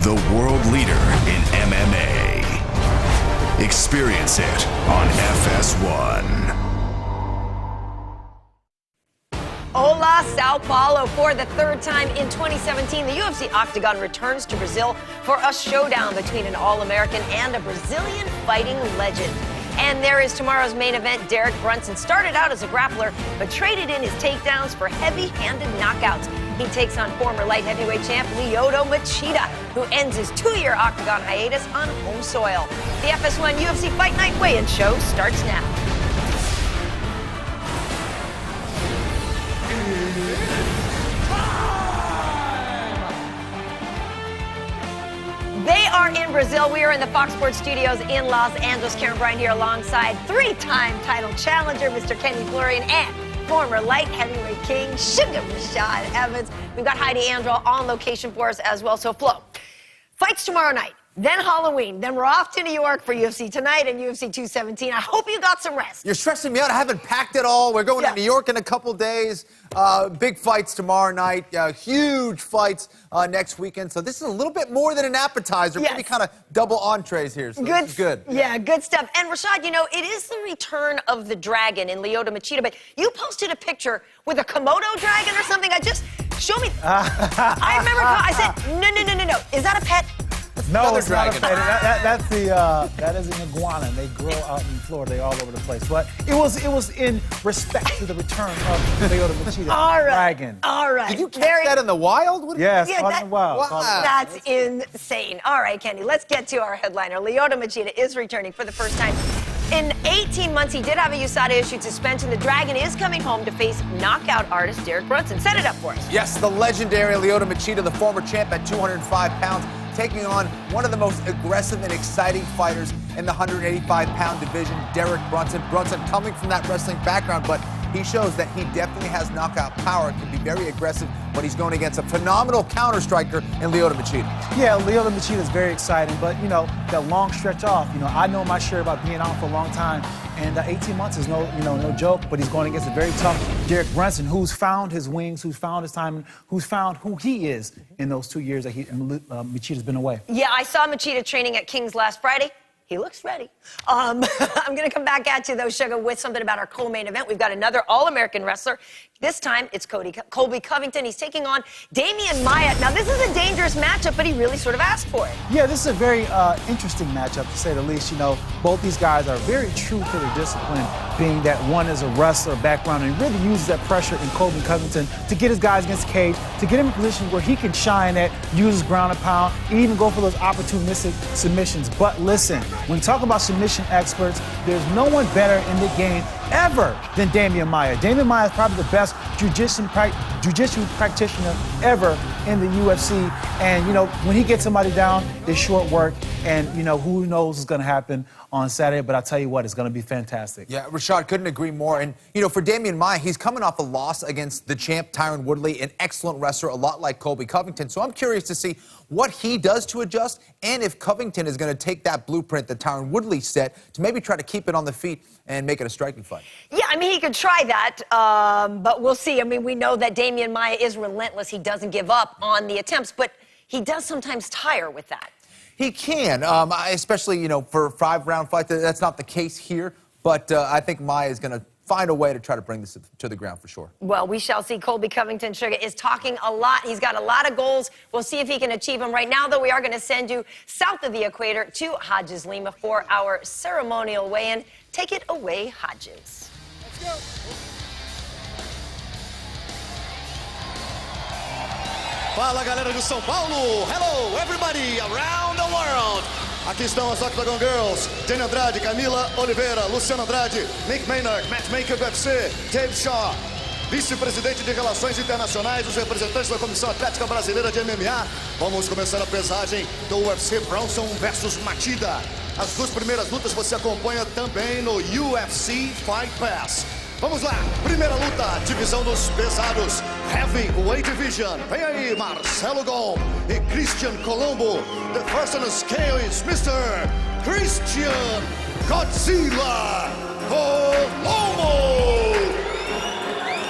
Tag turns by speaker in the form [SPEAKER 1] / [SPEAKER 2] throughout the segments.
[SPEAKER 1] the world leader in MMA. Experience it on FS1.
[SPEAKER 2] Hola, Sao Paulo. For the third time in 2017, the UFC Octagon returns to Brazil for a showdown between an All-American and a Brazilian fighting legend. And there is tomorrow's main event. Derek Brunson started out as a grappler, but traded in his takedowns for heavy-handed knockouts. He takes on former light heavyweight champ Lyoto Machida, who ends his 2-year Octagon hiatus on home soil. The FS1 UFC Fight Night weigh-in show starts now. They are in Brazil. We are in the Fox Sports Studios in Los Angeles. Karen Bryant here alongside three-time title challenger, Mr. Kenny Florian, and former light heavyweight king, Sugar Rashad Evans. We've got Heidi Androl on location for us as well. So, Flo, fights tomorrow night, then Halloween, then we're off to New York for UFC tonight and UFC 217. I hope you got some rest.
[SPEAKER 3] You're stressing me out. I haven't packed it all. We're going to New York in a couple days. Big fights tomorrow night. Huge fights next weekend. So this is a little bit more than an appetizer.
[SPEAKER 2] Yes.
[SPEAKER 3] Maybe kind of double entrees here. So this is good.
[SPEAKER 2] Yeah, good stuff. And Rashad, you know, it is the return of the dragon in Lyoto Machida, but you posted a picture with a Komodo dragon or something. Show me. I remember, I said, no. Is that a pet?
[SPEAKER 4] No, it's not a pet. That is an iguana. They grow out in Florida. They're all over the place. But it was in respect to the return of Lyoto Machida, dragon.
[SPEAKER 2] All right.
[SPEAKER 3] Did you catch that in the wild?
[SPEAKER 4] Yes, in the wild.
[SPEAKER 3] Wow.
[SPEAKER 2] That's insane. All right, Kenny, let's get to our headliner. Lyoto Machida is returning for the first time in 18 months. He did have a USADA-issued suspension. The Dragon is coming home to face knockout artist Derek Brunson. Set it up for us.
[SPEAKER 3] Yes, the legendary Lyoto Machida, the former champ at 205 pounds, taking on one of the most aggressive and exciting fighters in the 185-pound division, Derek Brunson. Brunson coming from that wrestling background, but he shows that he definitely has knockout power, can be very aggressive when he's going against a phenomenal counter-striker in Lyoto Machida.
[SPEAKER 4] Yeah, Lyoto Machida is very exciting, but, you know, that long stretch off, you know, I know my share about being out for a long time, and 18 months is no joke, but he's going against a very tough Derek Brunson, who's found his wings, who's found his time, who's found who he is in those 2 years that Machida's been away.
[SPEAKER 2] Yeah, I saw Machida training at King's last Friday. He looks ready. I'm going to come back at you, though, Sugar, with something about our co-main event. We've got another All-American wrestler. This time, it's Colby Covington. He's taking on Damian Maia. Now, this is a dangerous matchup, but he really sort of asked for it.
[SPEAKER 4] Yeah, this is a very interesting matchup, to say the least. You know, both these guys are very true to their discipline, being that one is a wrestler background and really uses that pressure in Colby Covington to get his guys against the cage, to get him in a position where he can shine at, use ground and pound, and even go for those opportunistic submissions. But listen, when you talk about submission experts, there's no one better in the game ever than Damian Maia. Damian Maia is probably the best jiu-jitsu practitioner ever in the UFC. And, you know, when he gets somebody down, it's short work. And, you know, who knows what's going to happen on Saturday. But I'll tell you what, it's going to be fantastic.
[SPEAKER 3] Yeah, Rashad, couldn't agree more. And, you know, for Damian Maia, he's coming off a loss against the champ, Tyron Woodley, an excellent wrestler, a lot like Colby Covington. So I'm curious to see what he does to adjust and if Covington is going to take that blueprint that Tyron Woodley set to maybe try to keep it on the feet and make it a striking fight.
[SPEAKER 2] Yeah, I mean, he could try that, but we'll see. I mean, we know that Damian Maia is relentless. He doesn't give up on the attempts, but he does sometimes tire with that.
[SPEAKER 3] He can, especially, you know, for 5-round fights. That's not the case here, but I think Maia is going to find a way to try to bring this to the ground for sure.
[SPEAKER 2] Well, we shall see. Colby Covington, Sugar, is talking a lot. He's got a lot of goals. We'll see if he can achieve them. Right now, though, we are going to send you south of the equator to Hodges Lima for our ceremonial weigh-in. Take it away, Hodges.
[SPEAKER 5] Let's go. Fala, galera de São Paulo. Hello, everybody around the world. Aqui estão as Octagon Girls, Jenny Andrade, Camila Oliveira, Luciano Andrade, Nick Maynard, matchmaker do UFC, Dave Shaw, vice-presidente de Relações Internacionais, os representantes da Comissão Atlética Brasileira de MMA. Vamos começar a pesagem do UFC Brunson versus Machida. As duas primeiras lutas você acompanha também no UFC Fight Pass. Vamos lá, primeira luta, divisão dos pesados, Heavyweight Division. Vem aí, Marcelo Gol e Christian Colombo. The first on the scale is Mr. Christian Godzilla Colombo.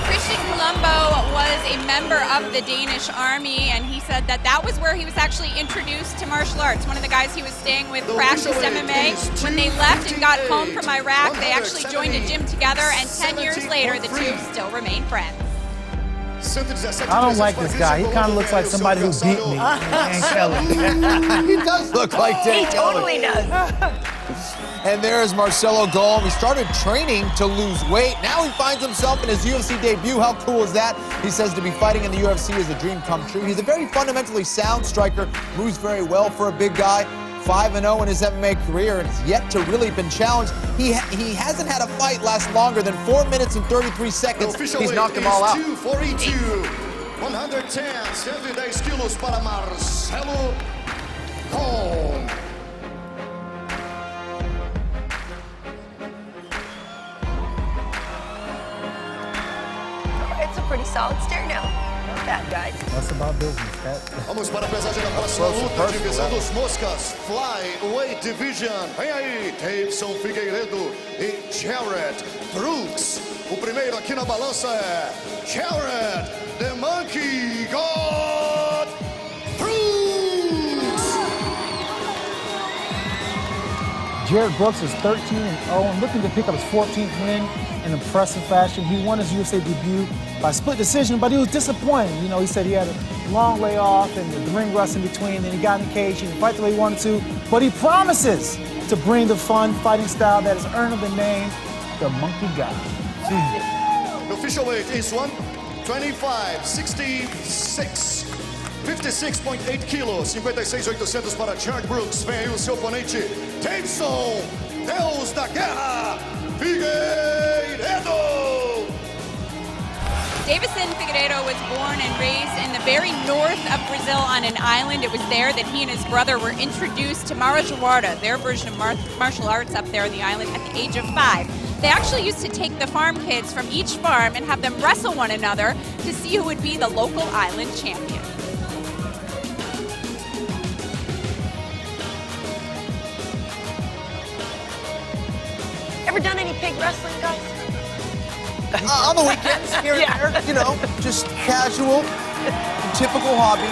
[SPEAKER 6] Christian Colombo was was a member of the Danish army, and he said that that was where he was actually introduced to martial arts. One of the guys he was staying with practiced MMA. When they left and got home from Iraq, they actually joined a gym together, and 10 years later, the two still remain friends.
[SPEAKER 4] I don't like this guy. He kind of looks like somebody who beat me, Dan Kelly.
[SPEAKER 3] He does look like Dan
[SPEAKER 2] He
[SPEAKER 3] Kelly.
[SPEAKER 2] totally does.
[SPEAKER 3] And there's Marcelo Golm. He started training to lose weight. Now he finds himself in his UFC debut. How cool is that? He says to be fighting in the UFC is a dream come true. He's a very fundamentally sound striker, moves very well for a big guy. 5-0 in his MMA career and has yet to really been challenged. He hasn't had a fight last longer than 4 minutes and 33 seconds. He's knocked them all out.
[SPEAKER 5] 242, 110, 110 quilos para Marcelo Golm.
[SPEAKER 2] It's a pretty solid stare now. Not bad, guys.
[SPEAKER 4] That's about business, Pat.
[SPEAKER 5] Vamos para a pesagem da próxima luta, divisão dos moscas, Flyweight Division. Vem aí, Davidson Figueiredo e Jared Brooks. O primeiro aqui na balança é Jared, the Monkey God Brooks.
[SPEAKER 4] Jared Brooks is 13-0 and looking to pick up his 14th win in impressive fashion. He won his UFC debut by split decision, but he was disappointed. You know, he said he had a long layoff and the ring rust in between, then he got in the cage, he didn't fight the way he wanted to, but he promises to bring the fun fighting style that has earned him the name, the Monkey God.
[SPEAKER 5] The official weight is 125.66. 56.8 quilos, 56.800 para Jared Brooks. Vem aí o seu oponente, Davidson, Deus da Guerra, Figueiredo.
[SPEAKER 6] Davidson Figueiredo was born and raised in the very north of Brazil on an island. It was there that he and his brother were introduced to Marajoara, their version of martial arts up there on the island, at the age of 5. They actually used to take the farm kids from each farm and have them wrestle one another to see who would be the local island champion.
[SPEAKER 2] Ever done any pig wrestling, guys?
[SPEAKER 3] On the weekends, here and there, you know, just casual, typical hobby.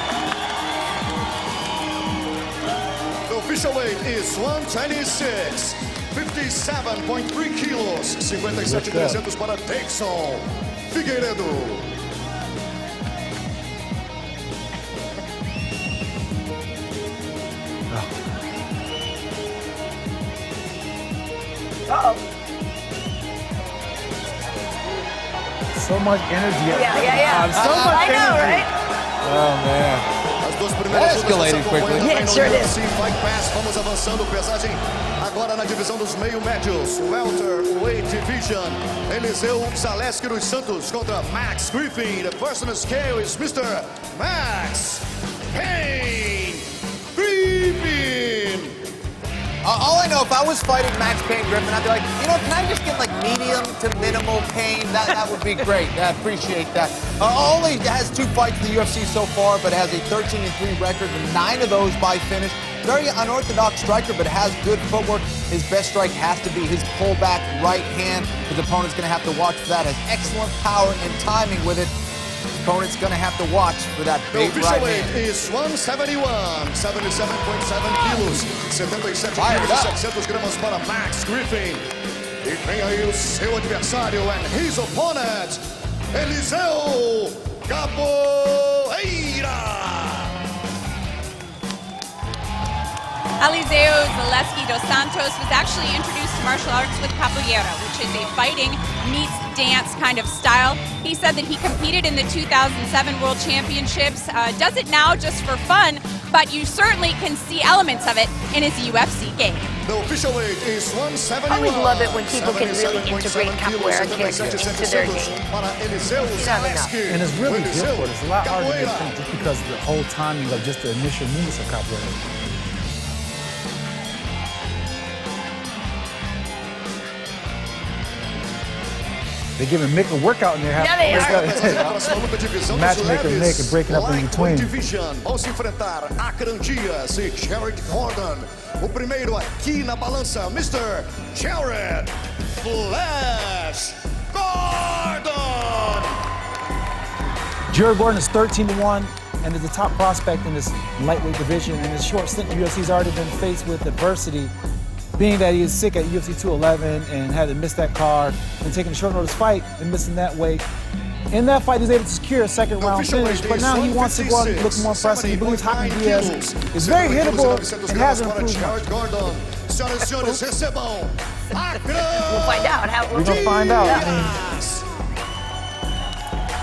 [SPEAKER 5] The official weight is 126, 57.3 kilos, 57.300 para Davidson Figueiredo.
[SPEAKER 2] Uh-oh.
[SPEAKER 4] So much energy.
[SPEAKER 2] Yeah.
[SPEAKER 4] So much
[SPEAKER 2] I know,
[SPEAKER 4] energy.
[SPEAKER 2] right?
[SPEAKER 3] Oh, man.
[SPEAKER 5] As duas primeiras
[SPEAKER 3] That escalated quickly.
[SPEAKER 2] Yeah, it sure did.
[SPEAKER 5] UFC Fight Pass. Vamos avançando, pesagem agora na divisão dos meio-médios, Welterweight Division. Eliseu Zaleski dos Santos contra Max Griffin. The first on the scale is Mr. Max Payne Griffin.
[SPEAKER 3] All I know, if I was fighting Max Payne Griffin, I'd be like, you know, can I just get like medium to minimal pain? That would be great. I appreciate that. Only has 2 fights in the UFC so far, but has a 13-3 record, and 9 of those by finish. Very unorthodox striker, but has good footwork. His best strike has to be his pullback right hand. His opponent's going to have to watch for that. Has excellent power and timing with it. His opponent's going to have to watch for that big right
[SPEAKER 5] weight
[SPEAKER 3] hand.
[SPEAKER 5] is 171, 77.7 quilos, 77 quilos e 700 gramas para Max Griffin. E vem aí o seu adversário and his opponent, Eliseu Capoeira.
[SPEAKER 6] Eliseu Zaleski dos Santos was actually introduced to martial arts with capoeira, which is a fighting meets dance kind of style. He said that he competed in the 2007 World Championships, does it now just for fun, but you certainly can see elements of it in his UFC game.
[SPEAKER 5] The official weight is 171.
[SPEAKER 2] I always love it when people can really integrate capoeira kicks into their game.
[SPEAKER 4] And it's really difficult. It's a lot harder to think just because of the whole timing of just the initial movements of capoeira. They're giving Mick a workout in there.
[SPEAKER 2] Yeah, they are.
[SPEAKER 4] Matchmaker Mick and breaking up in between.
[SPEAKER 5] Vão se enfrentar Akran Dias e Jared Gordon. O primeiro aqui na balança, Mr. Jared Flash Gordon.
[SPEAKER 4] Jared Gordon is 13-1 and is the top prospect in this lightweight division. In his short stint in the UFC, he's already been faced with adversity, being that he is sick at UFC 211 and had to miss that card and taking a short notice fight and missing that weight. In that fight, he was able to secure a second round finish, but now he wants to go out and look more impressive. He believes Jaime Diaz is very hittable and has improved much.
[SPEAKER 2] We'll find out.
[SPEAKER 4] We're going to find out.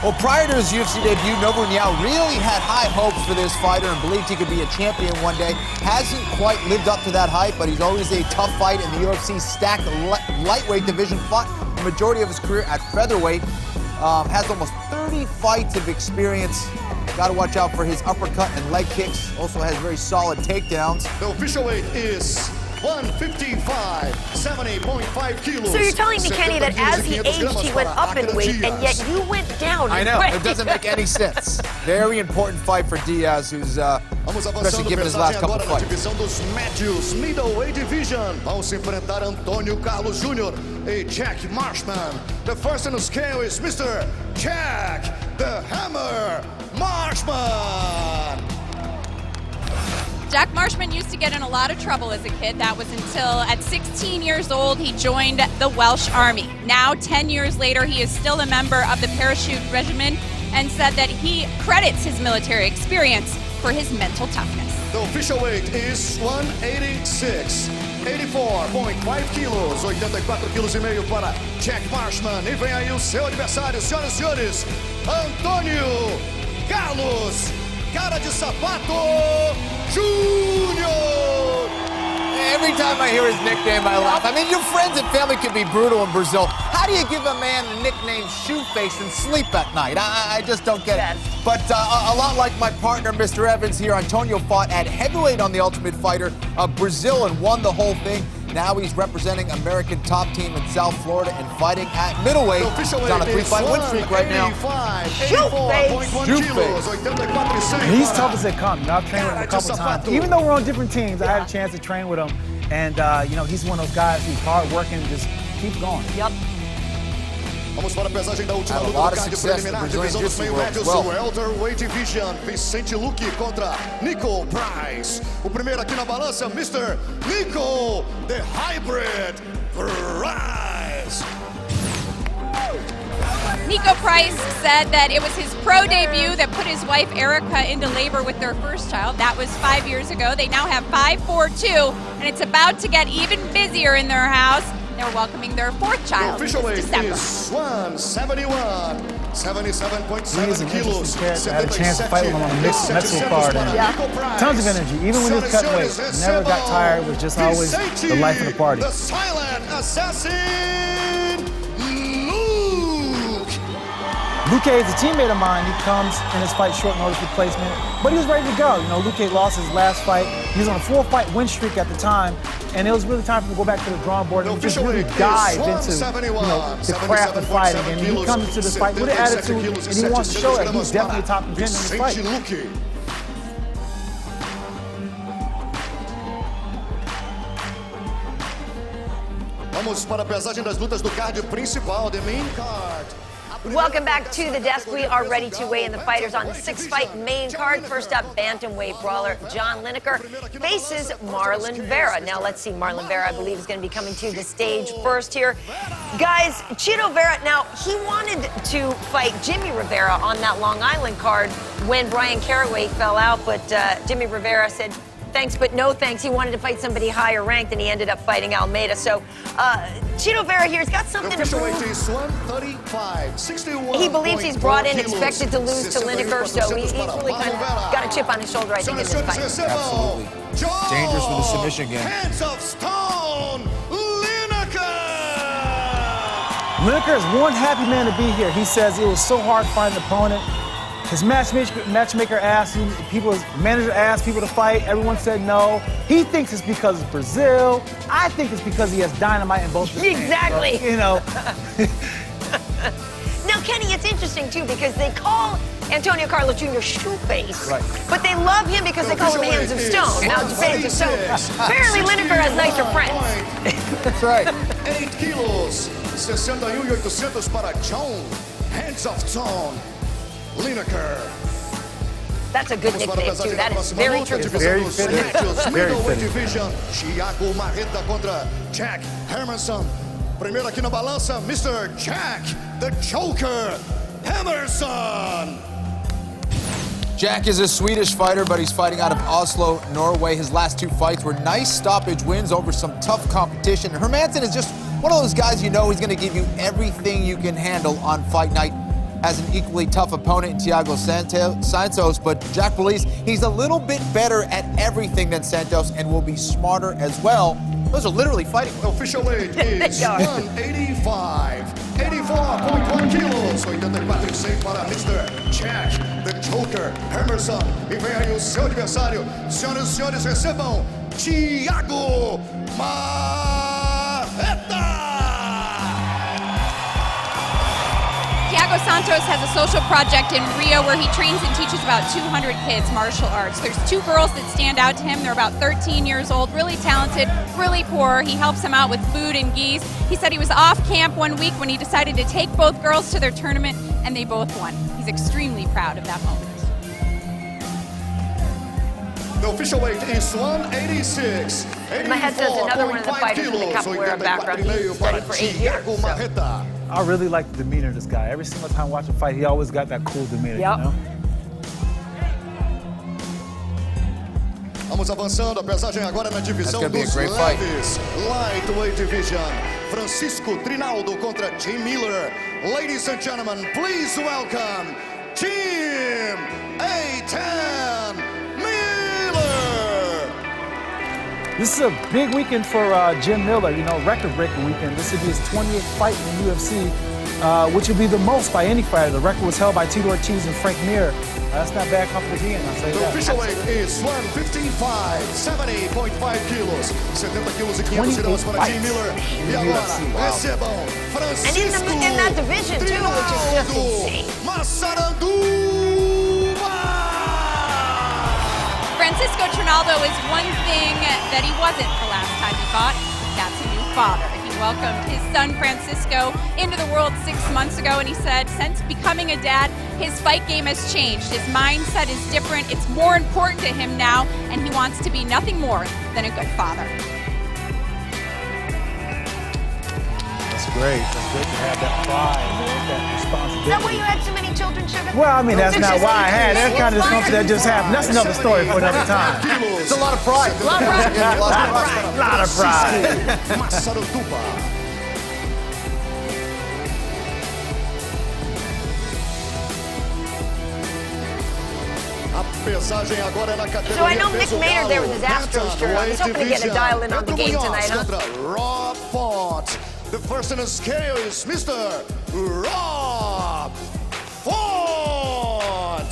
[SPEAKER 3] Well, prior to his UFC debut, Nova União really had high hopes for this fighter and believed he could be a champion one day. Hasn't quite lived up to that hype, but he's always a tough fight in the UFC stacked lightweight division. Fought the majority of his career at featherweight. Has almost 30 fights of experience. Got to watch out for his uppercut and leg kicks. Also has very solid takedowns.
[SPEAKER 5] The official weight is 155, 70.5 kilos.
[SPEAKER 2] So you're telling me, Kenny, that as he aged, he went up in weight, and yet you went down in
[SPEAKER 3] I know,
[SPEAKER 2] weight.
[SPEAKER 3] it doesn't make any sense. Very important fight for Diaz, who's especially given his last couple fights.
[SPEAKER 5] Divisão dos médios, middleweight division. Vão se enfrentar Antônio Carlos Jr. e Jack Marshman. The first on the scale is Mr. Jack the Hammer Marshman.
[SPEAKER 6] Jack Marshman used to get in a lot of trouble as a kid. That was until at 16 years old he joined the Welsh Army. Now, 10 years later, he is still a member of the parachute regiment and said that he credits his military experience for his mental toughness.
[SPEAKER 5] The official weight is 186, 84.5 quilos, 84 quilos e meio para Jack Marshman. E vem aí o seu adversário, senhoras e senhores, Antônio Carlos, cara de sapato, Junior!
[SPEAKER 3] Every time I hear his nickname, I laugh. I mean, your friends and family can be brutal in Brazil. How do you give a man the nickname Shoeface and sleep at night? I just don't get it. But a lot like my partner, Mr. Evans here, Antonio fought at heavyweight on The Ultimate Fighter of Brazil and won the whole thing. Now he's representing American top team in South Florida and fighting at middleweight. He's on a 3-fight win streak right now.
[SPEAKER 4] And he's tough as they come. I've trained with him a couple times. Even though we're on different teams, I had a chance to train with him. And, he's one of those guys who's hard-working and just keeps going.
[SPEAKER 2] Yep.
[SPEAKER 5] Vamos para a pesagem da última luta do card preliminar, divisão dos meio-médios, o Welterweight Division. Vicente Luque contra Nico Price. O primeiro aqui na balança, Mr. Nico, the Hybrid Price.
[SPEAKER 6] Nico Price said that it was his pro debut that put his wife Erica into labor with their first child. That was 5 years ago. They now have 5-4-2, and it's about to get even busier in their house. They're welcoming their fourth child
[SPEAKER 5] The
[SPEAKER 6] this
[SPEAKER 5] official weight
[SPEAKER 6] December.
[SPEAKER 5] is 171, 77.7 kilos.
[SPEAKER 4] I had a chance to fight with him on a mixed card. Tons of energy, even when he was cutting weight. Never got tired. It was just always the life of the party.
[SPEAKER 5] The silent assassin, Luke.
[SPEAKER 4] Luque is a teammate of mine. He comes in his fight short notice replacement, but he was ready to go. Luque lost his last fight. He was on a 4-fight win streak at the time, and it was really time for him to go back to the drawing board and just really dive into the craft of fighting. And he comes into this fight with an attitude, and he wants to show that he's definitely a top contender in this fight.
[SPEAKER 5] Vamos para a pesagem das lutas do card principal, the main card.
[SPEAKER 2] Welcome back to the desk. We are ready to weigh in the fighters on the 6-fight main card. First up, Bantamweight brawler John Lineker faces Marlon Vera. Now let's see, Marlon Vera, I believe, is going to be coming to the stage first here. Guys, Chito Vera, now he wanted to fight Jimmy Rivera on that Long Island card when Brian Caraway fell out, but Jimmy Rivera said, thanks, but no thanks. He wanted to fight somebody higher ranked, and he ended up fighting Almeida. So, Chito Vera here's got something to prove. He believes he's brought in, expected to lose to Lineker, so he's really kind of got a chip on his shoulder, I think, in this fight.
[SPEAKER 3] Absolutely. Dangerous with the submission game.
[SPEAKER 5] Hands of stone, Lineker!
[SPEAKER 4] Lineker is one happy man to be here. He says it was so hard to find an opponent. His matchmaker asked, his manager asked people to fight. Everyone said no. He thinks it's because it's Brazil. I think it's because he has dynamite in both his hands.
[SPEAKER 2] Exactly.
[SPEAKER 4] So,
[SPEAKER 2] Now, Kenny, it's interesting, too, because they call Antonio Carlos Jr. Shoeface,
[SPEAKER 3] right,
[SPEAKER 2] but they love him because they call him Hands of Stone. Now, so apparently Lineker has nicer friends.
[SPEAKER 3] That's right.
[SPEAKER 5] 8 kilos, 61,800 para John, Hands of Stone. Lineker.
[SPEAKER 2] That's a good nickname, too. That is very true.
[SPEAKER 4] Very fitting. Very
[SPEAKER 5] Middleweight
[SPEAKER 4] fitting.
[SPEAKER 5] Division. Thiago Marreta contra Jack Hermanson. Primeiro aqui na balança, Mr. Jack, the Joker, Hermanson.
[SPEAKER 3] Jack is a Swedish fighter, but he's fighting out of Oslo, Norway. His last 2 fights were nice stoppage wins over some tough competition. Hermanson is just one of those guys you know he's going to give you everything you can handle on Fight Night. Has an equally tough opponent in Thiago Santos, but Jack believes he's a little bit better at everything than Santos and will be smarter as well. Those are literally fighting.
[SPEAKER 5] Official weight is 185, 84.1 kilos, 84,6 para Mr. Jack, the Joker, Hermanson. E vem aí o seu adversário. Senhoras e senhores, recebam Thiago Marreta.
[SPEAKER 6] Thiago Santos has a social project in Rio where he trains and teaches about 200 kids martial arts. There's 2 girls that stand out to him. They're about 13 years old, really talented, really poor. He helps them out with food and gis. He said he was off camp one week when he decided to take both girls to their tournament, and they both won. He's extremely proud of that moment.
[SPEAKER 5] The official weight is 186.
[SPEAKER 2] My head says another one of the fighters in the capoeira background. He studied for 8 years.
[SPEAKER 5] Thiago Marreta.
[SPEAKER 4] I really like the demeanor of this guy. Every single time I watch him fight, he always got that cool demeanor,
[SPEAKER 2] Yep.
[SPEAKER 4] you know?
[SPEAKER 5] Vamos avançando, a pesagem agora na divisão
[SPEAKER 3] That's gonna be a
[SPEAKER 5] dos
[SPEAKER 3] great fight.
[SPEAKER 5] leves. Lightweight Division. Francisco Trinaldo contra Jim Miller. Ladies and gentlemen, please welcome Jim A10 Miller.
[SPEAKER 4] This is a big weekend for Jim Miller, you know, record-breaking weekend. This would be his 20th fight in the UFC, which would be the most by any fighter. The record was held by Tito Ortiz and Frank Mir. That's not bad company to be in, I'll say
[SPEAKER 5] The
[SPEAKER 4] that.
[SPEAKER 5] official weight is 155, 70.5 quilos. 70 quilos e 500 gramas para Jim Miller. E agora, recebam Francisco
[SPEAKER 2] in that division, too, which is just insane.
[SPEAKER 5] Massaranduba.
[SPEAKER 6] Francisco Trinaldo is one thing that he wasn't the last time he fought. That's a new father. He welcomed his son Francisco into the world 6 months ago, and he said since becoming a dad, his fight game has changed. His mindset is different. It's more important to him now, and he wants to be nothing more than a good father.
[SPEAKER 4] That's great. That's great to have that pride, that responsibility.
[SPEAKER 2] Is that why you had so many children, Sugar?
[SPEAKER 4] Well, I mean, that's not why I had. That's kind of something that just happened. That's another story for another time.
[SPEAKER 3] It's a lot of pride.
[SPEAKER 2] A lot of pride.
[SPEAKER 3] Yeah, a lot of pride.
[SPEAKER 4] A lot of pride.
[SPEAKER 5] Massaranduba. A pesagem agora é na categoria
[SPEAKER 2] So I know Nick
[SPEAKER 5] peso
[SPEAKER 2] Maynard there
[SPEAKER 5] galo.
[SPEAKER 2] with his Astros shirt on. He's hoping to get a dial in on the game tonight, huh?
[SPEAKER 5] Contra Rob Font. The first in the scale is Mr. Rob Font.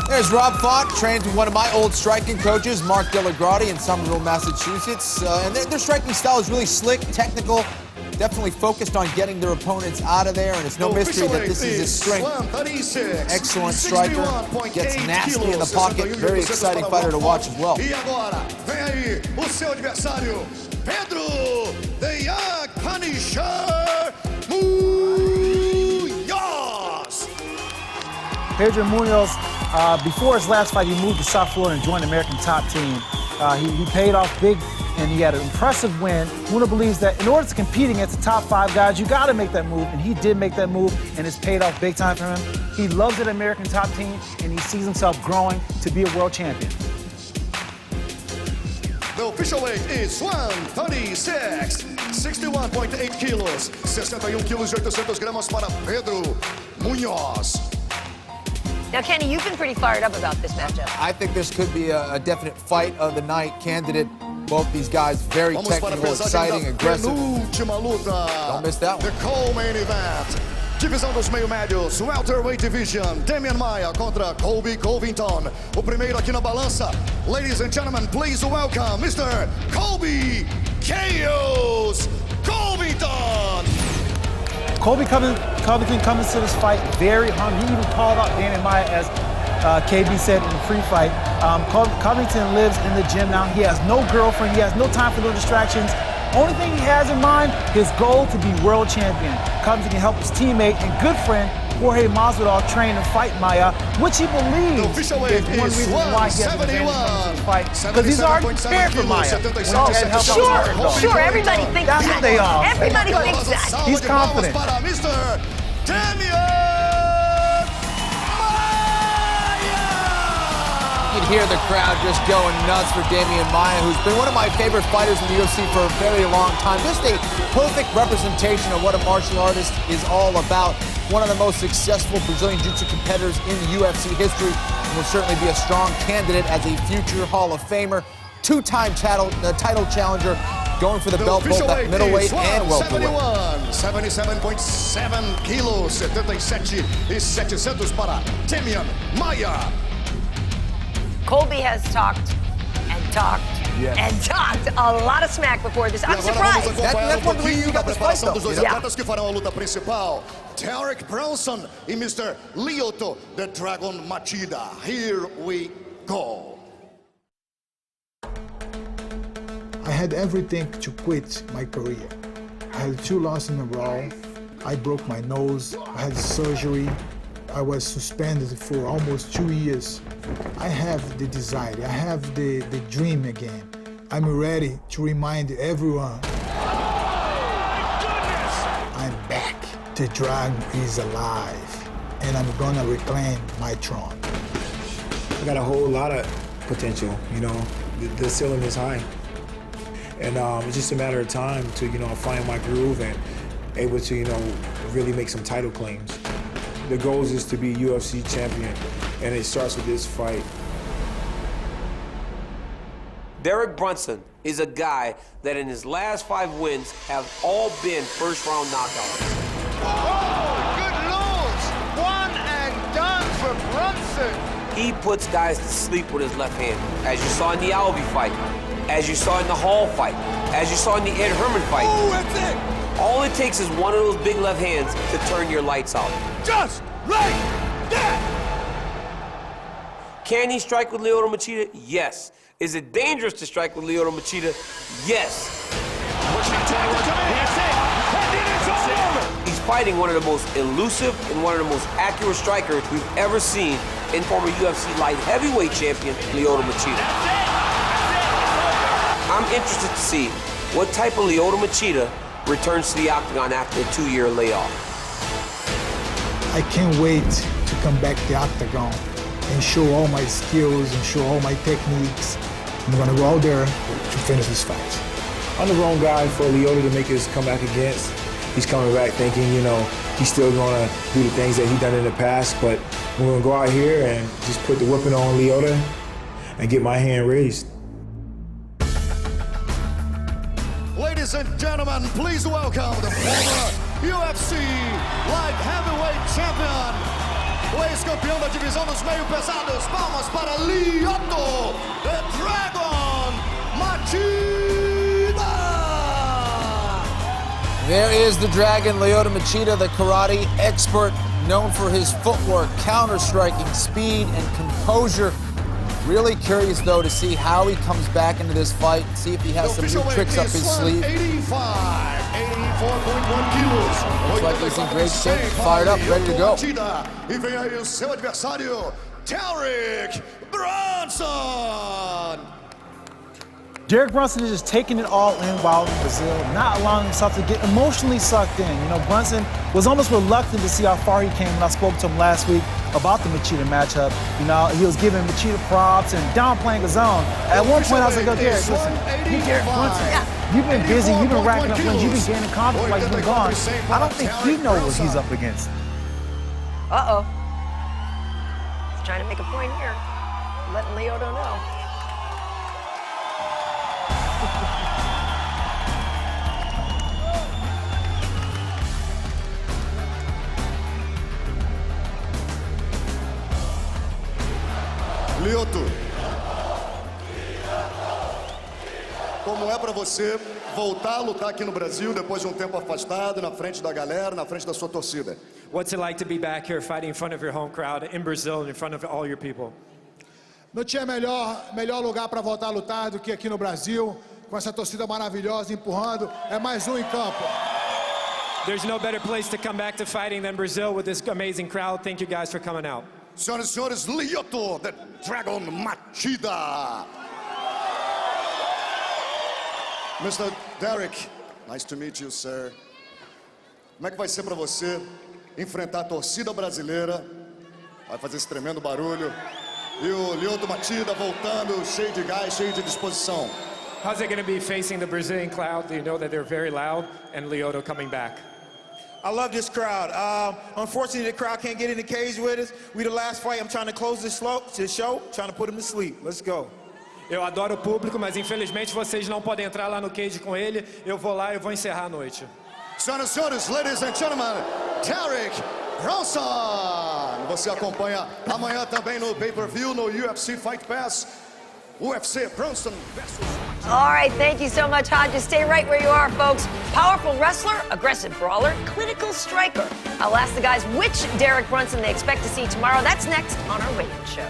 [SPEAKER 3] There's Rob Font, trains with one of my old striking coaches, Mark Delagrati in Somerville, Massachusetts. And their striking style is really slick, technical, definitely focused on getting their opponents out of there, and it's no mystery that this is his strength. Excellent striker, gets nasty in the pocket, very exciting fighter to watch as well.
[SPEAKER 5] E agora, vem aí o seu adversário, Pedro The Young Punisher Munoz.
[SPEAKER 4] Pedro Munoz, before his last fight, he moved to South Florida and joined the American top team. He paid off big, and he had an impressive win. Munoz believes that in order to compete against the top 5 guys, you got to make that move, and he did make that move, and it's paid off big time for him. He loves the American top team, and he sees himself growing to be a world champion.
[SPEAKER 5] The official weight is 136, 61.8 kilos, 61 quilos e 800 gramas para Pedro Munoz.
[SPEAKER 2] Now, Kenny, you've been pretty fired up about this matchup.
[SPEAKER 3] I think this could be a definite fight of the night candidate. Both these guys very
[SPEAKER 5] Vamos para a
[SPEAKER 3] technical,
[SPEAKER 5] pesagem
[SPEAKER 3] exciting,
[SPEAKER 5] da
[SPEAKER 3] aggressive.
[SPEAKER 5] penúltima luta.
[SPEAKER 3] Don't miss that one.
[SPEAKER 5] The co-main event. Divisão dos meio-médios, Welterweight Division, Damian Maia contra Colby Covington. O primeiro aqui na balança. Ladies and gentlemen, please welcome Mr. Colby Chaos Covington.
[SPEAKER 4] Colby Covington coming to this fight very hungry. He even called out Damian Maia, as KB said in the free fight. Covington lives in the gym now. He has no girlfriend. He has no time for no distractions. Only thing he has in mind, his goal to be world champion. Covington can help his teammate and good friend Jorge Masvidal trained to fight Maia, which he believes is one reason why he has an advantage in this fight. Because he's already prepared for Maia.
[SPEAKER 2] Sure, everybody thinks
[SPEAKER 4] That's
[SPEAKER 2] that.
[SPEAKER 4] what they are.
[SPEAKER 2] Everybody thinks that.
[SPEAKER 4] He's confident.
[SPEAKER 3] You can hear the crowd just going nuts for Damian Maia, who's been one of my favorite fighters in the UFC for a very long time. Just a perfect representation of what a martial artist is all about. One of the most successful Brazilian Jiu-Jitsu competitors in UFC history, and will certainly be a strong candidate as a future Hall of Famer. Two-time title challenger, going for the belt both at middleweight and welterweight.
[SPEAKER 5] 77.7 quilos, 77,700 para Damian Maia.
[SPEAKER 2] Colby has talked and talked and talked a lot of smack before this. I'm surprised.
[SPEAKER 3] That's one of the reasons you got this fight, though.
[SPEAKER 5] Dos dois atletas que farão a luta principal, Derek Brunson e Mr. Lyoto, the Dragon Machida. Here we go.
[SPEAKER 7] I had everything to quit my career. I had 2 losses in a row. I broke my nose. I had surgery. I was suspended for almost 2 years. I have the desire, I have the dream again. I'm ready to remind everyone, I'm back. The dragon is alive, and I'm gonna reclaim my throne.
[SPEAKER 8] I got a whole lot of potential, you know. The ceiling is high. And it's just a matter of time to, you know, find my groove and able to, you know, really make some title claims. The goal is to be UFC champion, and it starts with this fight.
[SPEAKER 9] Derek Brunson is a guy that in his last 5 wins have all been first-round knockouts.
[SPEAKER 10] Oh, good lord! One and done for Brunson.
[SPEAKER 9] He puts guys to sleep with his left hand, as you saw in the Alvey fight, as you saw in the Hall fight, as you saw in the Ed Herman fight.
[SPEAKER 10] Oh, that's it!
[SPEAKER 9] All it takes is one of those big left hands to turn your lights out.
[SPEAKER 10] Just like that!
[SPEAKER 9] Can he strike with Lyoto Machida? Yes. Is it dangerous to strike with Lyoto Machida? Yes. He's fighting one of the most elusive and one of the most accurate strikers we've ever seen in former UFC light heavyweight champion Lyoto Machida. I'm interested to see what type of Lyoto Machida returns to the octagon after a 2-year layoff.
[SPEAKER 7] I can't wait to come back to the octagon and show all my skills and show all my techniques. I'm gonna go out there to finish this fight.
[SPEAKER 8] I'm the wrong guy for Lyoto to make his comeback against. He's coming back thinking, you know, he's still gonna do the things that he's done in the past, but we're gonna go out here and just put the whipping on Lyoto and get my hand raised.
[SPEAKER 5] Ladies and gentlemen, please welcome the former UFC Light Heavyweight Champion, o ex-campeão da divisão dos meio pesados. Palmas para Lyoto, the Dragon Machida.
[SPEAKER 3] There is the Dragon, Lyoto Machida, the karate expert, known for his footwork, counter-striking, speed, and composure. Really curious, though, to see how he comes back into this fight, see if he has some new tricks up his sleeve.
[SPEAKER 5] 84.1 quilos.
[SPEAKER 3] Looks like he's in great shape, fired up, ready to go.
[SPEAKER 5] E vem aí o seu adversário, Derek Brunson.
[SPEAKER 4] Derek Brunson is just taking it all in while in Brazil, not allowing himself to get emotionally sucked in. You know, Brunson was almost reluctant to see how far he came when I spoke to him last week about the Machida matchup. You know, he was giving Machida props and downplaying his own. At one point, I was like, oh, Derek, listen, you Derek Brunson, you've been busy, you've been racking up wins, you've been gaining confidence while you've been gone. I don't think you know what he's up against.
[SPEAKER 2] Uh-oh. He's trying to make a point here, letting Lyoto know.
[SPEAKER 5] Lyoto, como é para você voltar a lutar aqui no Brasil depois de um tempo afastado, na frente da galera, na frente da sua torcida?
[SPEAKER 11] What's it like to be back here fighting in front of your home crowd in Brazil and in front of all your people?
[SPEAKER 12] Não tinha melhor lugar para voltar a lutar do que aqui no Brasil, com essa torcida maravilhosa empurrando. É mais um em campo.
[SPEAKER 11] There's no better place to come back to fighting than Brazil with this amazing crowd. Thank you guys for coming out.
[SPEAKER 5] Senhoras e senhores, Lyoto, the Dragon Machida. Mr. Derek, nice to meet you, sir. Como é que vai ser para você enfrentar a torcida brasileira? Vai fazer esse tremendo barulho. E o Lyoto Machida voltando, cheio de gás, cheio de disposição.
[SPEAKER 11] How's it going to be facing the Brazilian crowd? You know that they're very loud, and Lyoto coming back.
[SPEAKER 13] I love this crowd. Unfortunately, the crowd can't get in the cage with us. We the last fight. I'm trying to close this show, trying to put them to sleep. Let's go.
[SPEAKER 11] Eu adoro o público, mas infelizmente vocês não podem entrar lá no cage com ele. Eu vou lá e vou encerrar a noite.
[SPEAKER 5] Senhoras e senhores, ladies and gentlemen, Derek Brunson. Você acompanha amanhã também no pay-per-view, no UFC Fight Pass. UFC Brunson versus...
[SPEAKER 2] All right, thank you so much, Hodges. Stay right where you are, folks. Powerful wrestler, aggressive brawler, clinical striker. I'll ask the guys which Derek Brunson they expect to see tomorrow. That's next on our radio show.